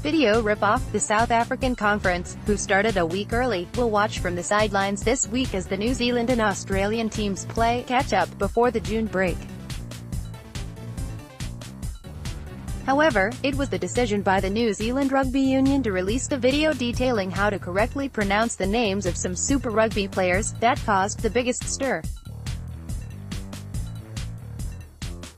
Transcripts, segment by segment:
Video rip-off. The South African Conference, who started a week early, will watch from the sidelines this week as the New Zealand and Australian teams play catch-up before the June break. However, it was the decision by the New Zealand Rugby Union to release the video detailing how to correctly pronounce the names of some Super Rugby players that caused the biggest stir.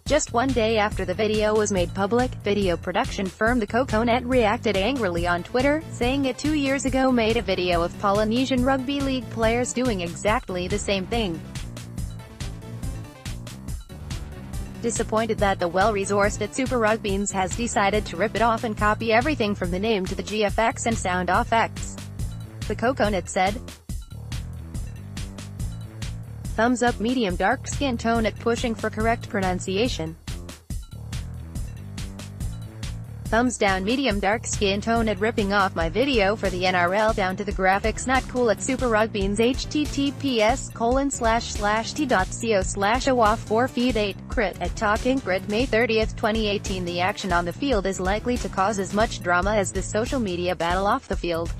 Just one day after the video was made public, video production firm The Coconet reacted angrily on Twitter, saying it 2 years ago made a video of Polynesian Rugby League players doing exactly the same thing. Disappointed that the well-resourced at Super Rugby's has decided to rip it off and copy everything from the name to the GFX and sound effects. The Coconet said, "Thumbs up medium dark skin tone at pushing for correct pronunciation. Thumbs down medium dark skin tone at ripping off my video for the NRL down to the graphics not cool at Super Rugby's https://t.co/awaf4 feed 8 crit at Talking Grid May 30, 2018. The action on the field is likely to cause as much drama as the social media battle off the field.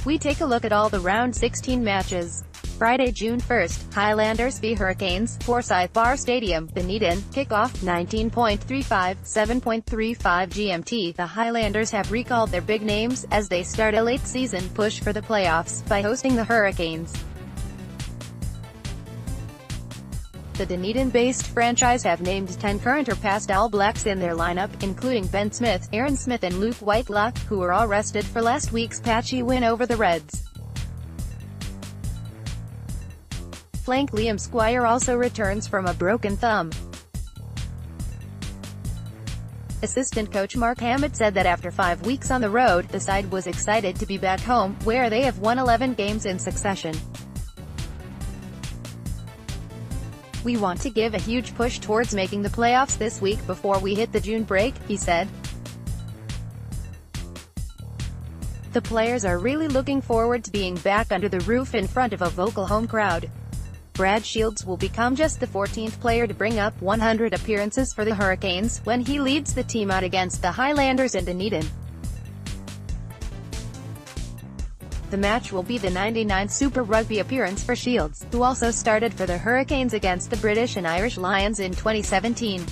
We take a look at all the round 16 matches. Friday, June 1st, Highlanders v Hurricanes, Forsyth Bar Stadium, Dunedin, kickoff, 19.35, 7.35 GMT. The Highlanders have recalled their big names, as they start a late season push for the playoffs, by hosting the Hurricanes. The Dunedin-based franchise have named 10 current or past All Blacks in their lineup, including Ben Smith, Aaron Smith and Luke Whitelock, who were all rested for last week's patchy win over the Reds. Flank Liam Squire also returns from a broken thumb. Assistant coach Mark Hammett said that after 5 weeks on the road, the side was excited to be back home, where they have won 11 games in succession. We want to give a huge push towards making the playoffs this week before we hit the June break, he said. The players are really looking forward to being back under the roof in front of a vocal home crowd. Brad Shields will become just the 14th player to bring up 100 appearances for the Hurricanes, when he leads the team out against the Highlanders in Dunedin. The match will be the 99th Super Rugby appearance for Shields, who also started for the Hurricanes against the British and Irish Lions in 2017.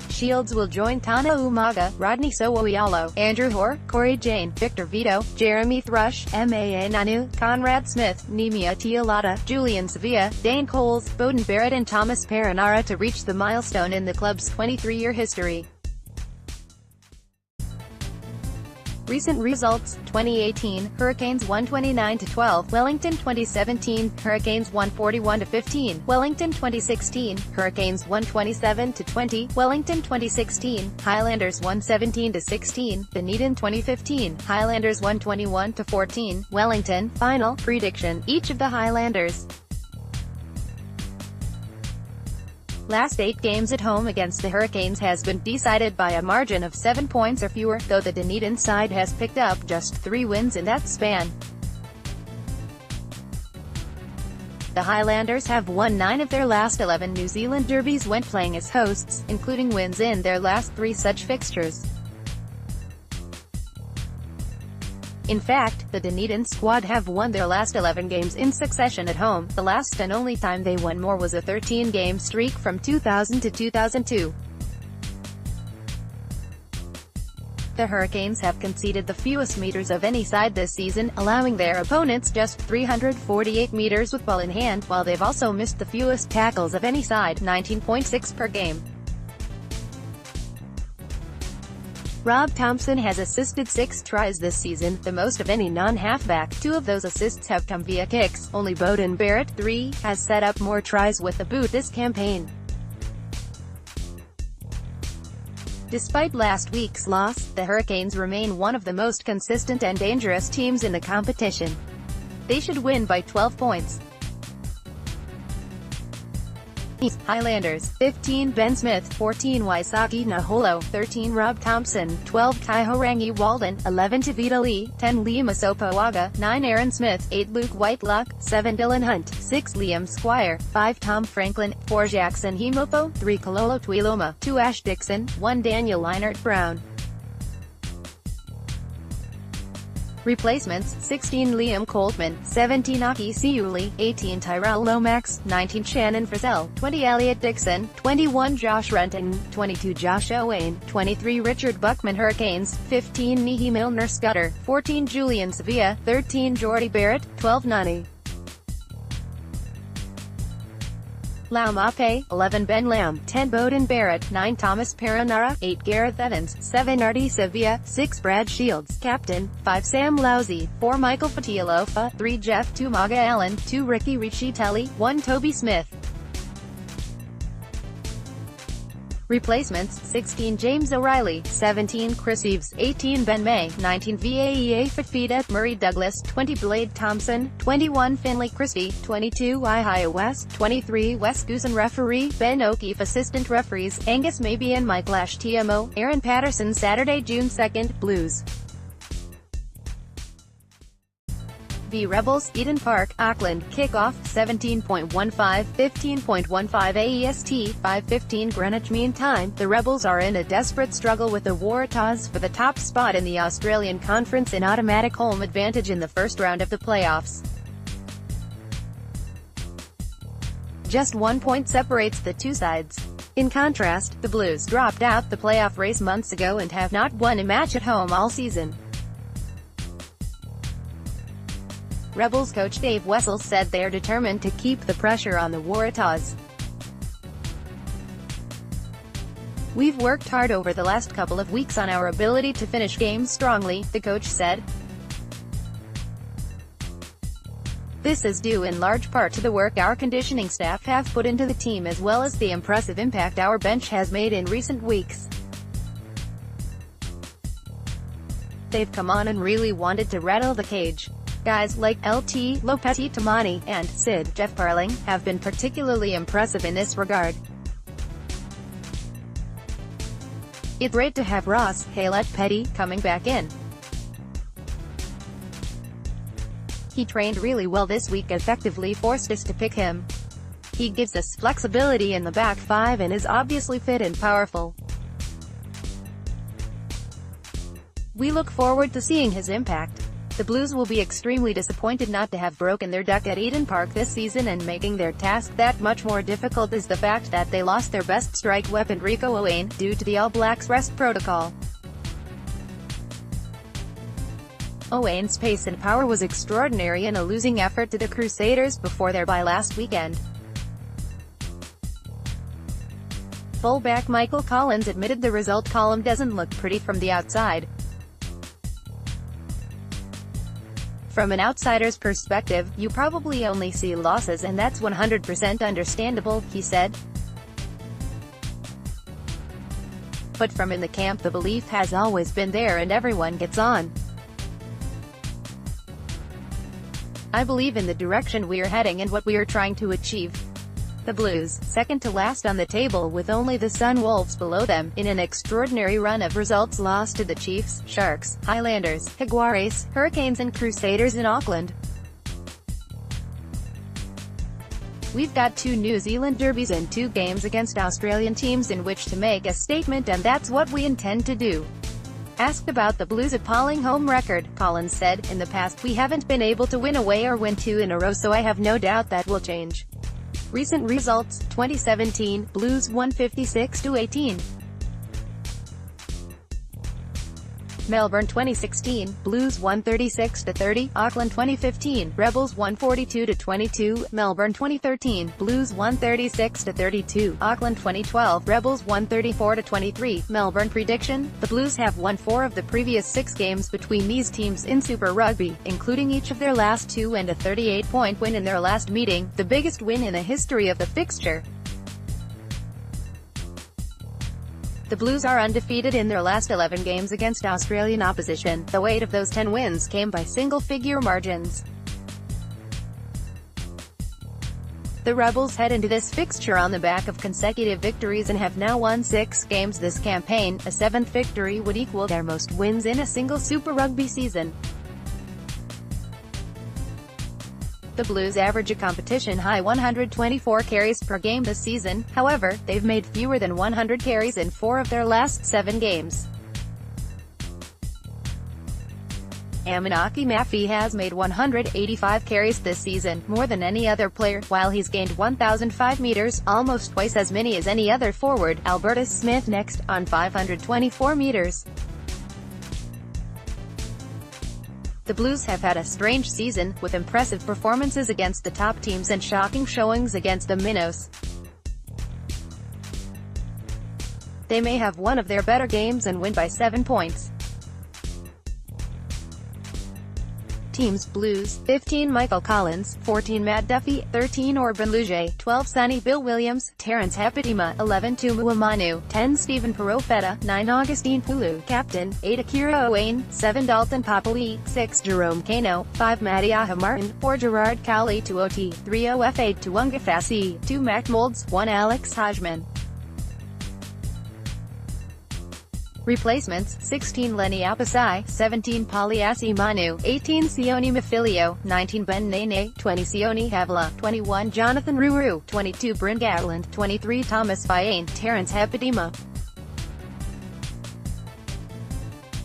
Shields will join Tana Umaga, Rodney Sowoialo, Andrew Hoare, Corey Jane, Victor Vito, Jeremy Thrush, Maa Nanu, Conrad Smith, Nemia Tialata, Julian Sevilla, Dane Coles, Bowden Barrett and Thomas Perenara to reach the milestone in the club's 23-year history. Recent results: 2018, Hurricanes won 29-12, Wellington 2017, Hurricanes won 41-15, Wellington 2016, Hurricanes won 27-20, Wellington 2016, Highlanders won 17-16, Dunedin 2015, Highlanders won 21-14, Wellington. Final prediction: each of the Highlanders' last 8 games at home against the Hurricanes has been decided by a margin of 7 points or fewer, though the Dunedin side has picked up just 3 wins in that span. The Highlanders have won 9 of their last 11 New Zealand derbies when playing as hosts, including wins in their last 3 such fixtures. In fact, the Dunedin squad have won their last 11 games in succession at home. The last and only time they won more was a 13-game streak from 2000 to 2002. The Hurricanes have conceded the fewest meters of any side this season, allowing their opponents just 348 meters with ball in hand, while they've also missed the fewest tackles of any side, 19.6 per game. Rob Thompson has assisted 6 tries this season, the most of any non-halfback. 2 of those assists have come via kicks. Only Bowden Barrett, 3, has set up more tries with the boot this campaign. Despite last week's loss, the Hurricanes remain one of the most consistent and dangerous teams in the competition. They should win by 12 points. Highlanders, 15 Ben Smith, 14 Waisaki Naholo, 13 Rob Thompson, 12 Kaihorangi Walden, 11 Tavita Lee, 10 Liam Asopoaga, 9 Aaron Smith, 8 Luke Whitelock, 7 Dylan Hunt, 6 Liam Squire, 5 Tom Franklin, 4 Jackson Himopo, 3 Kalolo Tuiloma, 2 Ash Dixon, 1 Daniel Leinart Brown. Replacements, 16 Liam Coltman, 17 Aki Siuli, 18 Tyrell Lomax, 19 Shannon Frizzell, 20 Elliot Dixon, 21 Josh Renton, 22 Josh Owain, 23 Richard Buckman Hurricanes, 15 Nihi Milner Scudder, 14 Julian Sevilla, 13 Jordy Barrett, 12 Nani Lau Mape, 11 Ben Lam, 10 Bowden Barrett, 9 Thomas Perenara, 8 Gareth Evans, 7 Artie Sevilla, 6 Brad Shields, Captain, 5 Sam Lousy, 4 Michael Fatialofa, 3 Jeff, 2 Maga Allen, 2 Ricky Ricci-Telly, 1 Toby Smith. Replacements, 16 James O'Reilly, 17 Chris Eves, 18 Ben May, 19 Vaea Fafita, Murray Douglas, 20 Blade Thompson, 21 Finley Christie, 22 Ihia West, 23 Wes Goosen Referee, Ben O'Keefe Assistant Referees, Angus Maybe and Mike Lash TMO, Aaron Patterson Saturday, June 2nd, Blues v Rebels, Eden Park, Auckland, kickoff, 17.15, 15.15 AEST, 5:15 Greenwich Mean Time. The Rebels are in a desperate struggle with the Waratahs for the top spot in the Australian Conference and automatic home advantage in the first round of the playoffs. Just 1 point separates the two sides. In contrast, the Blues dropped out the playoff race months ago and have not won a match at home all season. Rebels coach Dave Wessels said they're determined to keep the pressure on the Waratahs. "We've worked hard over the last couple of weeks on our ability to finish games strongly," the coach said. "This is due in large part to the work our conditioning staff have put into the team as well as the impressive impact our bench has made in recent weeks. They've come on and really wanted to rattle the cage. Guys like LT, Lopeti Tamani, and Sid, Jeff Parling, have been particularly impressive in this regard. It's great to have Ross, Haylett Petty, coming back in. He trained really well this week, effectively forced us to pick him. He gives us flexibility in the back five and is obviously fit and powerful. We look forward to seeing his impact. The Blues will be extremely disappointed not to have broken their duck at Eden Park this season, and making their task that much more difficult is the fact that they lost their best strike weapon Rico Owain, due to the All Blacks rest protocol. Owain's pace and power was extraordinary in a losing effort to the Crusaders before their bye last weekend. Fullback Michael Collins admitted the result column doesn't look pretty from the outside. "From an outsider's perspective, you probably only see losses, and that's 100% understandable," he said. "But from in the camp the belief has always been there and everyone gets on. I believe in the direction we're heading and what we're trying to achieve." The Blues, second to last on the table with only the Sunwolves below them, in an extraordinary run of results, lost to the Chiefs, Sharks, Highlanders, Jaguares, Hurricanes and Crusaders in Auckland. "We've got 2 New Zealand derbies and 2 games against Australian teams in which to make a statement, and that's what we intend to do." Asked about the Blues' appalling home record, Collins said, "In the past we haven't been able to win away or win 2 in a row, so I have no doubt that will change." Recent results, 2017, Blues 156-18. Melbourne 2016, Blues 136-30, Auckland 2015, Rebels 142-22, Melbourne 2013, Blues 136-32, Auckland 2012, Rebels 134-23, Melbourne. Prediction: the Blues have won 4 of the previous 6 games between these teams in Super Rugby, including each of their last 2 and a 38-point win in their last meeting, the biggest win in the history of the fixture. The Blues are undefeated in their last 11 games against Australian opposition, though 8 of those 10 wins came by single-figure margins. The Rebels head into this fixture on the back of consecutive victories and have now won 6 games this campaign. A 7th victory would equal their most wins in a single Super Rugby season. The Blues average a competition-high 124 carries per game this season. However, they've made fewer than 100 carries in 4 of their last 7 games. Amanaki Mafi has made 185 carries this season, more than any other player, while he's gained 1,005 meters, almost twice as many as any other forward. Albertus Smith next, on 524 meters. The Blues have had a strange season, with impressive performances against the top teams and shocking showings against the minnows. They may have one of their better games and win by 7 points. Teams: Blues, 15 Michael Collins, 14 Matt Duffy, 13 Orban Luge, 12 Sonny Bill Williams, Terence Hapatima, 11 Tumu Amanu, 10 Stephen Perofeta, 9 Augustine Pulu, Captain, 8 Akira Owain, 7 Dalton Papali, 6 Jerome Kano, 5 Matiaha Martin, 4 Gerard Cowley, 2 OT, 3 OF8 Tuunga Fassi, 2 Mac Molds, 1 Alex Hodgman. Replacements: 16 Lenny Apasai, 17 Poliasi Manu, 18 Sione Mafilio, 19 Ben Nene, 20 Sione Havila, 21 Jonathan Ruru, 22 Bryn Gatland, 23 Thomas Fayen, Terence Hapatima.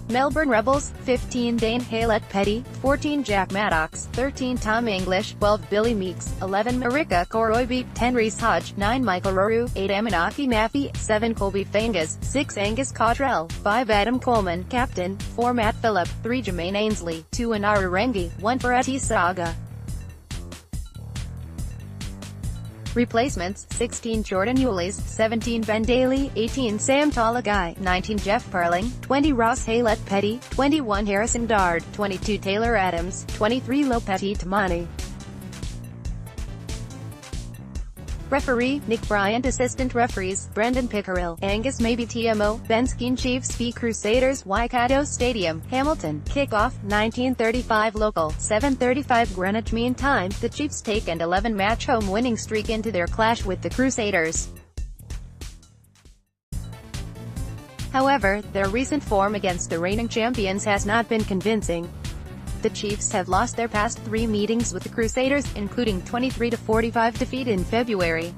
Melbourne Rebels: 15 Dane Haylett Petty, 14 Jack Maddox, 13 Tom English, 12 Billy Meeks, 11 Marika Koroibi, 10 Reese Hodge, 9 Michael Roru, 8 Amanaki Mafi, 7 Colby Fangas, 6 Angus Cottrell, 5 Adam Coleman, Captain, 4 Matt Phillip, 3 Jermaine Ainsley, 2 Anaru Rengi, 1 Ferretti Saga. Replacements: 16 Jordan Yulis, 17 Ben Daly, 18 Sam Talagai, 19 Jeff Parling, 20 Ross Haylett Petty, 21 Harrison Dard, 22 Taylor Adams, 23 Lopeti Tamani. Referee: Nick Bryant. Assistant referees: Brendan Pickerill, Angus Maybe TMO, Ben Skeen. Chiefs v Crusaders, Waikato Stadium, Hamilton. Kickoff, 19:35 local, 7:35 Greenwich Mean Time. The Chiefs take an 11-match home winning streak into their clash with the Crusaders. However, their recent form against the reigning champions has not been convincing. The Chiefs have lost their past 3 meetings with the Crusaders, including 23-45 defeat in February.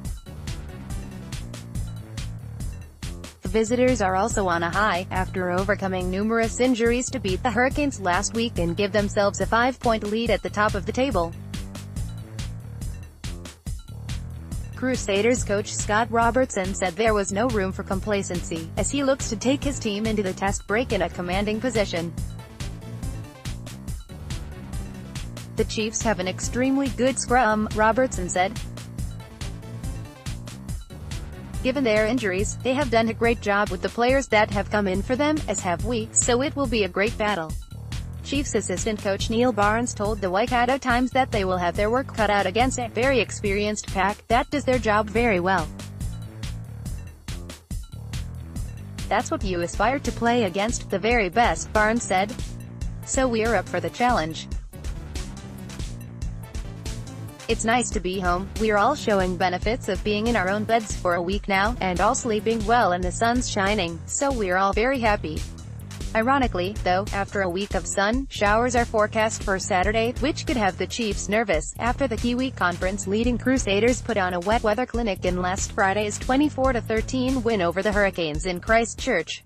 The visitors are also on a high, after overcoming numerous injuries to beat the Hurricanes last week and give themselves a 5-point lead at the top of the table. Crusaders coach Scott Robertson said there was no room for complacency, as he looks to take his team into the test break in a commanding position. The Chiefs have an extremely good scrum, Robertson said. Given their injuries, they have done a great job with the players that have come in for them, as have we, so it will be a great battle. Chiefs assistant coach Neil Barnes told the Waikato Times that they will have their work cut out against a very experienced pack that does their job very well. That's what you aspire to play against, the very best, Barnes said. So we're up for the challenge. It's nice to be home. We're all showing benefits of being in our own beds for a week now, and all sleeping well and the sun's shining, so we're all very happy. Ironically, though, after a week of sun, showers are forecast for Saturday, which could have the Chiefs nervous, after the Kiwi Conference-leading Crusaders put on a wet weather clinic in last Friday's 24-13 win over the Hurricanes in Christchurch.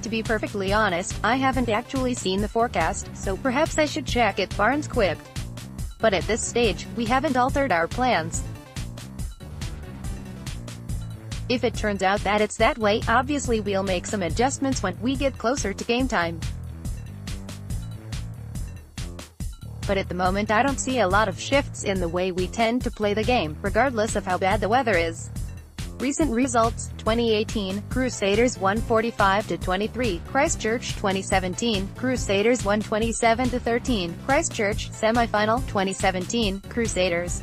To be perfectly honest, I haven't actually seen the forecast, so perhaps I should check it, Barnes quipped. But at this stage, we haven't altered our plans. If it turns out that it's that way, obviously we'll make some adjustments when we get closer to game time. But at the moment I don't see a lot of shifts in the way we tend to play the game, regardless of how bad the weather is. Recent results: 2018, Crusaders 145-23, Christchurch 2017, Crusaders 127-13, Christchurch, semi-final, 2017, Crusaders.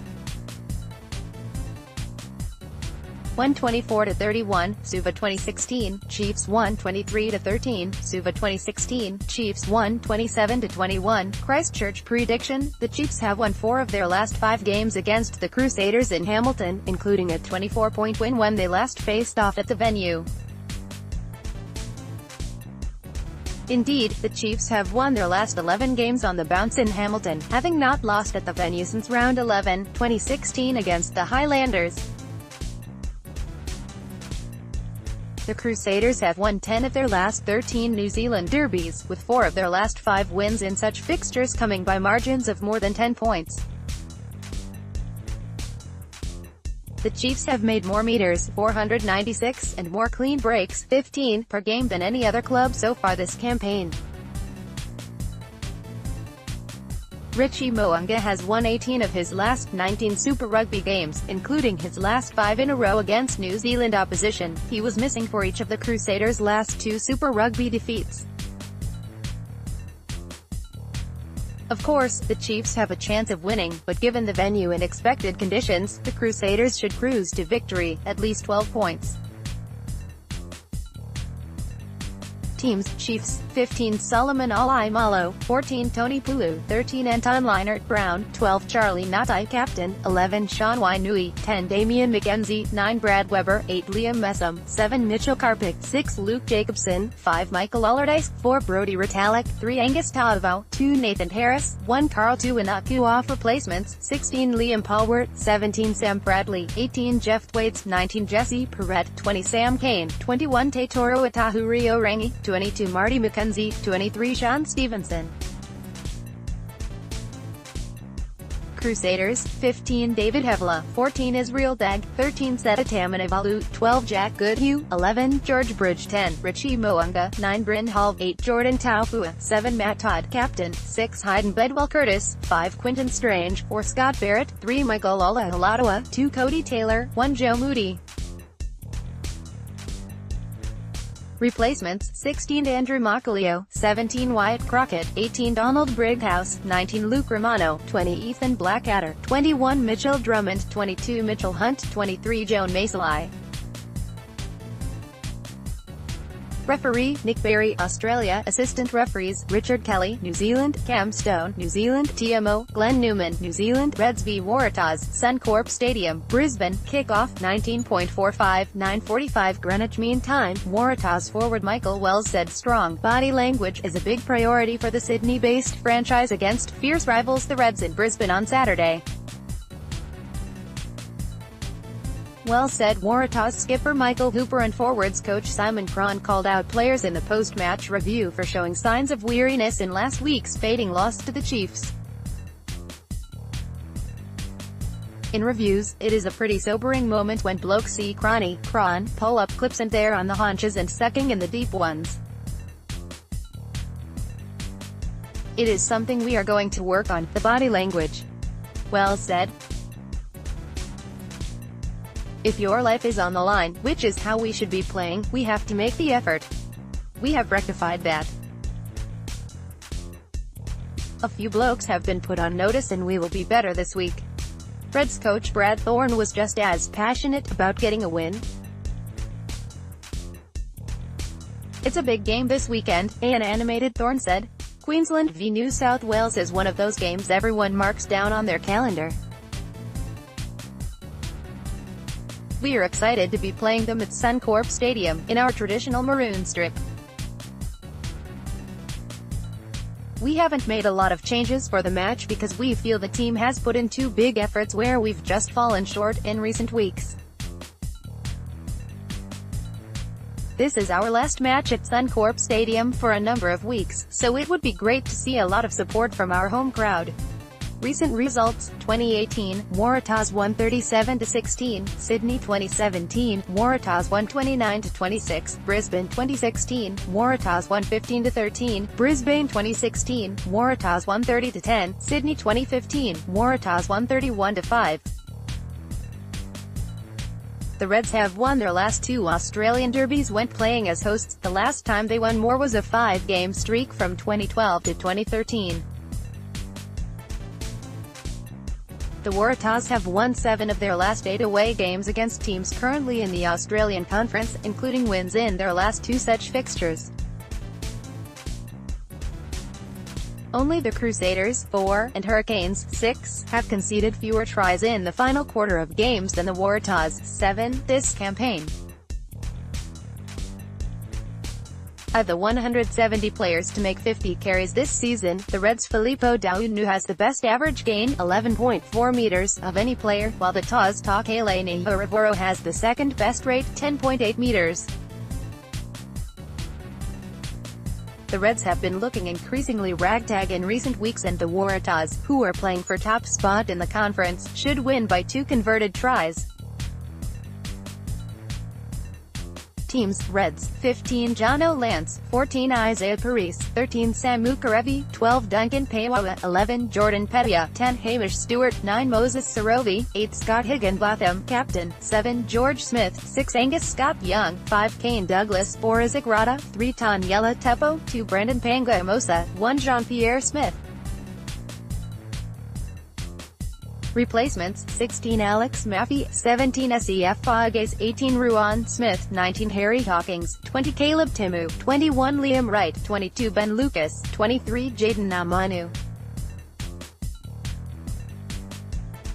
124-31, Suva 2016, Chiefs 123-13, Suva 2016, Chiefs 127-21, Christchurch prediction, the Chiefs have won 4 of their last 5 games against the Crusaders in Hamilton, including a 24-point win when they last faced off at the venue. Indeed, the Chiefs have won their last 11 games on the bounce in Hamilton, having not lost at the venue since Round 11, 2016 against the Highlanders. The Crusaders have won 10 of their last 13 New Zealand derbies, with 4 of their last 5 wins in such fixtures coming by margins of more than 10 points. The Chiefs have made more meters, 496, and more clean breaks, 15, per game than any other club so far this campaign. Richie Mo'unga has won 18 of his last 19 Super Rugby games, including his last 5 in a row against New Zealand opposition. He was missing for each of the Crusaders' last 2 Super Rugby defeats. Of course, the Chiefs have a chance of winning, but given the venue and expected conditions, the Crusaders should cruise to victory, at least 12 points. Teams: Chiefs, 15 Solomon Alaimalo, 14 Tony Pulu, 13 Anton Leinart-Brown, 12 Charlie Ngatai captain, 11 Sean Wainui, 10 Damian McKenzie, 9 Brad Weber, 8 Liam Messam, 7 Mitchell Karpik, 6 Luke Jacobson, 5 Michael Allardyce, 4 Brodie Retallick, 3 Angus Tautavo, 2 Nathan Harris, 1 Carl Tuinuku off replacements, 16 Liam Palwart, 17 Sam Bradley, 18 Jeff Thwaites, 19 Jesse Perrett, 20 Sam Kane, 21 Teitoro Atahurio Rangi, 22 Marty McKenzie, 23 Sean Stevenson. Crusaders, 15 David Hevela, 14 Israel Dag, 13 Seta Tamanavalu, 12 Jack Goodhue, 11 George Bridge, 10 Richie Mo'unga, 9 Bryn Hall, 8 Jordan Taufua, 7 Matt Todd captain, 6 Hayden Bedwell Curtis, 5 Quinton Strange, 4 Scott Barrett, 3 Michael Olahalatua, 2 Cody Taylor, 1 Joe Moody. Replacements: 16 Andrew Macalio, 17 Wyatt Crockett, 18 Donald Brighouse, 19 Luke Romano, 20 Ethan Blackadder, 21 Mitchell Drummond, 22 Mitchell Hunt, 23 Joan Masalai. Referee: Nick Berry, Australia. Assistant referees: Richard Kelly, New Zealand; Cam Stone, New Zealand; TMO, Glenn Newman, New Zealand. Reds v Waratahs, Suncorp Stadium, Brisbane. Kickoff, 19.45, 9:45 Greenwich Mean Time. Waratahs forward Michael Wells said strong body language is a big priority for the Sydney-based franchise against fierce rivals the Reds in Brisbane on Saturday. Wells said Waratahs skipper Michael Hooper and forwards coach Simon Cron called out players in the post-match review for showing signs of weariness in last week's fading loss to the Chiefs. In reviews, it is a pretty sobering moment when blokes see Cron pull up clips and they're on the haunches and sucking in the deep ones. It is something we are going to work on, the body language, Wells said. If your life is on the line, which is how we should be playing, we have to make the effort. We have rectified that. A few blokes have been put on notice and we will be better this week. Reds coach Brad Thorne was just as passionate about getting a win. It's a big game this weekend, an animated Thorne said. Queensland v New South Wales is one of those games everyone marks down on their calendar. We are excited to be playing them at Suncorp Stadium, in our traditional maroon strip. We haven't made a lot of changes for the match because we feel the team has put in 2 big efforts where we've just fallen short in recent weeks. This is our last match at Suncorp Stadium for a number of weeks, so it would be great to see a lot of support from our home crowd. Recent results: 2018, Waratahs 137-16, Sydney 2017, Waratahs 129-26, Brisbane 2016, Waratahs 115-13, Brisbane 2016, Waratahs 130-10, Sydney 2015, Waratahs 131-5. The Reds have won their last 2 Australian derbies when playing as hosts. The last time they won more was a 5-game streak from 2012 to 2013. The Waratahs have won 7 of their last 8 away games against teams currently in the Australian Conference, including wins in their last 2 such fixtures. Only the Crusaders, 4, and Hurricanes, 6, have conceded fewer tries in the final quarter of games than the Waratahs, 7, this campaign. Of the 170 players to make 50 carries this season, the Reds' Filippo Daunu has the best average gain, 11.4 meters, of any player, while the Taw's Takeleni Rivoro has the second best rate, 10.8 meters. The Reds have been looking increasingly ragtag in recent weeks, and the Waratahs, who are playing for top spot in the conference, should win by 2 converted tries. Teams: Reds, 15 Jono Lance, 14 Isaiah Paris, 13 Samu Karevi, 12 Duncan Payawa, 11 Jordan Pettia, 10 Hamish Stewart, 9 Moses Sarovi, 8 Scott Higginbotham, captain, 7 George Smith, 6 Angus Scott Young, 5 Kane Douglas, 4 Isaac Rada, 3 Tanyela Teppo, 2 Brandon Pangamosa, 1 Jean-Pierre Smith. Replacements: 16 Alex Maffey, 17 Sef Fages, 18 Ruan Smith, 19 Harry Hawkins, 20 Caleb Timu, 21 Liam Wright, 22 Ben Lucas, 23 Jaden Amanu.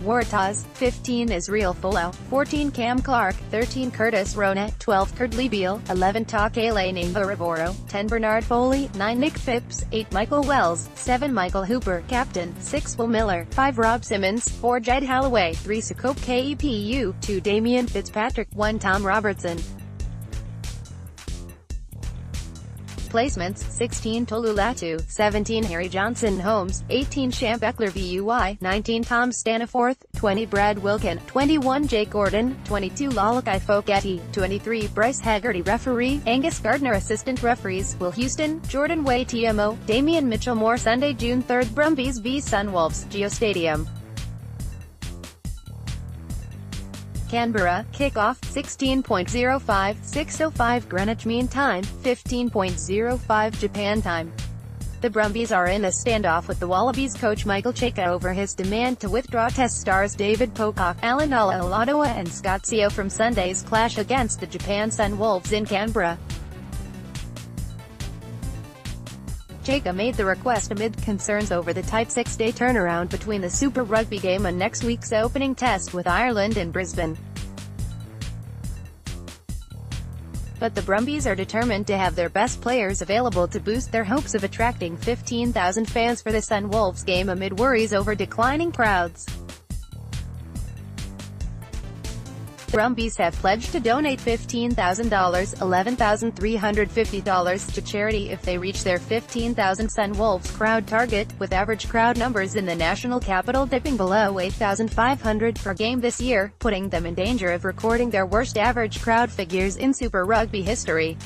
Waratahs: 15 Israel Folau, 14 Cam Clark, 13 Curtis Rona, 12 Kurdley Beal, 11 Takeleni Rivoro, 10 Bernard Foley, 9 Nick Phipps, 8 Michael Wells, 7 Michael Hooper, captain, 6 Will Miller, 5 Rob Simmons, 4 Jed Holloway, 3 Sukope Kepu, 2 Damian Fitzpatrick, 1 Tom Robertson. Replacements: 16 Tolulatu, 17 Harry Johnson Holmes, 18 Champ Eckler VUI, 19 Tom Staniforth, 20 Brad Wilkin, 21 Jake Gordon, 22 Lalakai Fogetti, 23 Bryce Haggerty referee, Angus Gardner assistant referees, Will Houston, Jordan Way TMO, Damian Mitchell Moore. Sunday, June 3rd, Brumbies v Sunwolves, Geo Stadium, Canberra. Kickoff, 16.05, 6:05 Greenwich Mean Time, 15.05 Japan Time. The Brumbies are in a standoff with the Wallabies coach Michael Cheika over his demand to withdraw Test stars David Pocock, Alan Alaladoa and Scott Seo from Sunday's clash against the Japan Sunwolves in Canberra. Cheika made the request amid concerns over the tight 6-day turnaround between the Super Rugby game and next week's opening test with Ireland in Brisbane. But the Brumbies are determined to have their best players available to boost their hopes of attracting 15,000 fans for the Sunwolves game amid worries over declining crowds. The Brumbies have pledged to donate $15,000, $11,350 to charity if they reach their 15,000 Sunwolves crowd target, with average crowd numbers in the national capital dipping below 8,500 per game this year, putting them in danger of recording their worst average crowd figures in Super Rugby history.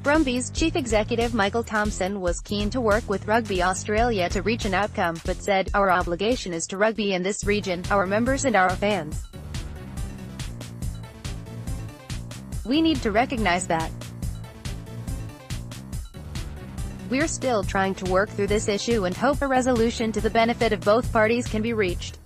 Brumbies chief executive Michael Thompson was keen to work with Rugby Australia to reach an outcome, but said, "Our obligation is to rugby in this region, our members and our fans. We need to recognize that. We're still trying to work through this issue and hope a resolution to the benefit of both parties can be reached."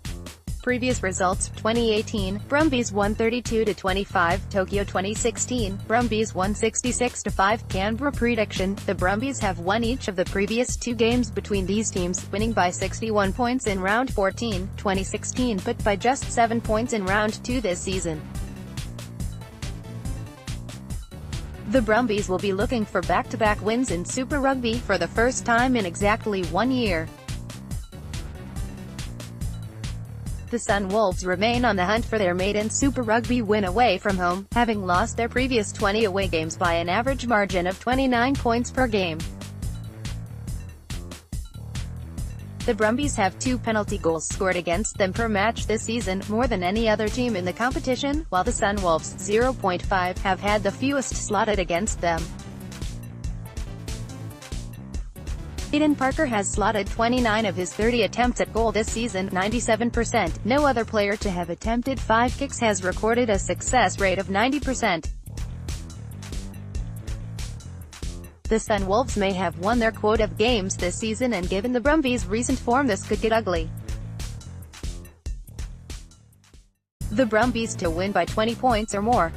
Previous results: 2018, Brumbies won 32-25, Tokyo 2016, Brumbies won 66-5, Canberra. Prediction: the Brumbies have won each of the previous 2 games between these teams, winning by 61 points in round 14, 2016, but by just 7 points in round 2 this season. The Brumbies will be looking for back-to-back wins in Super Rugby for the first time in exactly 1 year. The Sunwolves remain on the hunt for their maiden Super Rugby win away from home, having lost their previous 20 away games by an average margin of 29 points per game. The Brumbies have 2 penalty goals scored against them per match this season, more than any other team in the competition, while the Sunwolves, 0.5, have had the fewest slotted against them. Aiden Parker has slotted 29 of his 30 attempts at goal this season, 97%. No other player to have attempted 5 kicks has recorded a success rate of 90%. The Sunwolves may have won their quota of games this season, and given the Brumbies' recent form, this could get ugly. The Brumbies to win by 20 points or more.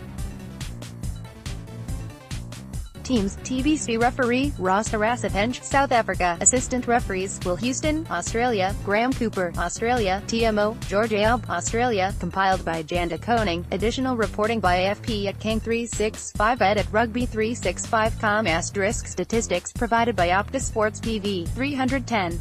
Teams: TBC referee, Ross Harasapenge, South Africa. Assistant referees: Will Houston, Australia; Graham Cooper, Australia; TMO, George Alb, Australia. Compiled by Janda Koning. Additional reporting by AFP at King365 at Rugby365.com. *Statistics provided by Opta Sports PV 310.